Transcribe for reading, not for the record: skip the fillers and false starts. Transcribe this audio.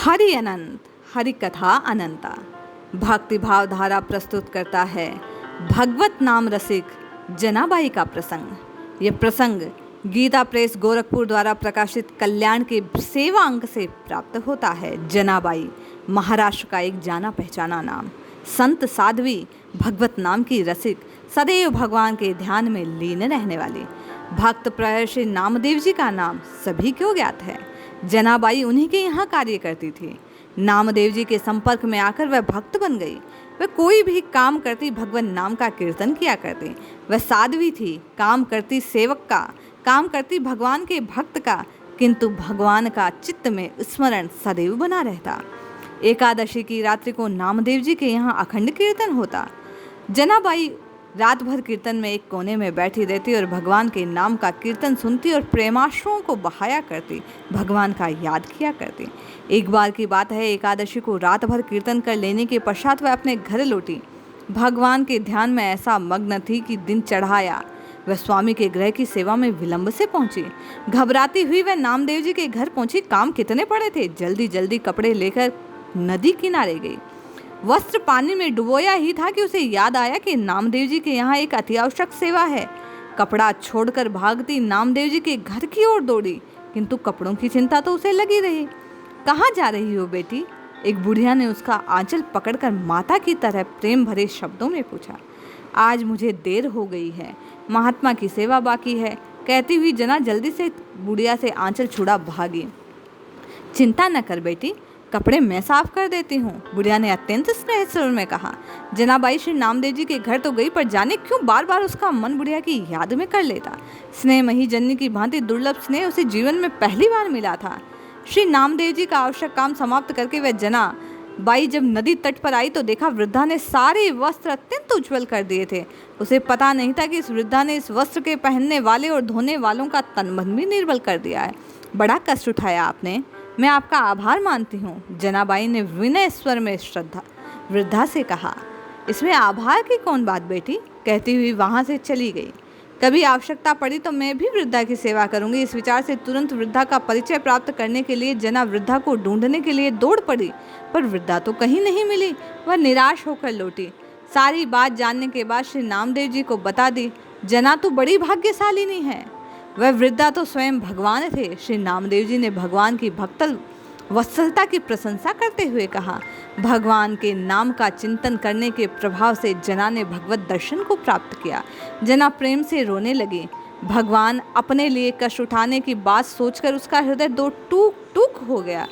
हरि अनंत, हरि कथा अनंता। भक्ति भाव धारा प्रस्तुत करता है भगवत नाम रसिक जनाबाई का प्रसंग। यह प्रसंग गीता प्रेस गोरखपुर द्वारा प्रकाशित कल्याण के सेवा अंक से प्राप्त होता है। जनाबाई महाराष्ट्र का एक जाना पहचाना नाम, संत साध्वी, भगवत नाम की रसिक, सदैव भगवान के ध्यान में लीन रहने वाली भक्त प्राय श्री नामदेव जी का नाम सभी को ज्ञात है। जनाबाई उन्हीं के यहाँ कार्य करती थी। नामदेव जी के संपर्क में आकर वह भक्त बन गई। वह कोई भी काम करती भगवान नाम का कीर्तन किया करती। वह साध्वी थी, काम करती सेवक का, काम करती भगवान के भक्त का, किंतु भगवान का चित्त में स्मरण सदैव बना रहता। एकादशी की रात्रि को नामदेव जी के यहाँ अखंड कीर्तन होता। जनाबाई रात भर कीर्तन में एक कोने में बैठी रहती और भगवान के नाम का कीर्तन सुनती और प्रेमाश्रुओं को बहाया करती, भगवान का याद किया करती। एक बार की बात है, एकादशी को रात भर कीर्तन कर लेने के पश्चात वह अपने घर लौटी। भगवान के ध्यान में ऐसा मग्न थी कि दिन चढ़ाया। वह स्वामी के गृह की सेवा में विलंब से पहुंची। घबराती हुई वह नामदेव जी के घर पहुंची। काम कितने पड़े थे, जल्दी जल्दी कपड़े लेकर नदी किनारे गई। वस्त्र पानी में डुबोया ही था कि उसे याद आया कि नामदेव जी के यहाँ एक अति आवश्यक सेवा है। कपड़ा छोड़कर भागती नामदेव जी के घर की ओर दौड़ी, किंतु कपड़ों की चिंता तो उसे लगी रही। कहाँ जा रही हो बेटी? एक बुढ़िया ने उसका आंचल पकड़कर माता की तरह प्रेम भरे शब्दों में पूछा। आज मुझे देर हो गई है, महात्मा की सेवा बाकी है, कहती हुई जना जल्दी से बुढ़िया से आंचल छुड़ा भागी। चिंता न कर बेटी, कपड़े मैं साफ कर देती हूँ, बुढ़िया ने अत्यंत स्नेह स्वर में कहा। जनाबाई श्री नामदेव जी के घर तो गई, पर जाने क्यों बार बार उसका मन बुढ़िया की याद में कर लेता। स्नेहमयी जननी की भांति दुर्लभ स्नेह उसे जीवन में पहली बार मिला था। श्री नामदेव जी का आवश्यक काम समाप्त करके वह जनाबाई जब नदी तट पर आई तो देखा वृद्धा ने सारे वस्त्र अत्यंत उज्जवल कर दिए थे। उसे पता नहीं था कि इस वृद्धा ने इस वस्त्र के पहनने वाले और धोने वालों का तन मन भी निर्बल कर दिया है। बड़ा कष्ट उठाया आपने, मैं आपका आभार मानती हूँ, जनाबाई ने विनय स्वर में वृद्धा से कहा। इसमें आभार की कौन बात बेटी, कहती हुई वहाँ से चली गई। कभी आवश्यकता पड़ी तो मैं भी वृद्धा की सेवा करूंगी। इस विचार से तुरंत वृद्धा का परिचय प्राप्त करने के लिए जना वृद्धा को ढूंढने के लिए दौड़ पड़ी, पर वृद्धा तो कहीं नहीं मिली। वह निराश होकर लौटी। सारी बात जानने के बाद श्री नामदेव जी को बता दी। जना तो बड़ी भाग्यशालिनी है, वह वृद्धा तो स्वयं भगवान थे। श्री नामदेव जी ने भगवान की भक्त वत्सलता की प्रशंसा करते हुए कहा। भगवान के नाम का चिंतन करने के प्रभाव से जना ने भगवत दर्शन को प्राप्त किया। जना प्रेम से रोने लगी। भगवान अपने लिए कष्ट उठाने की बात सोचकर उसका हृदय दो टूक टूक हो गया।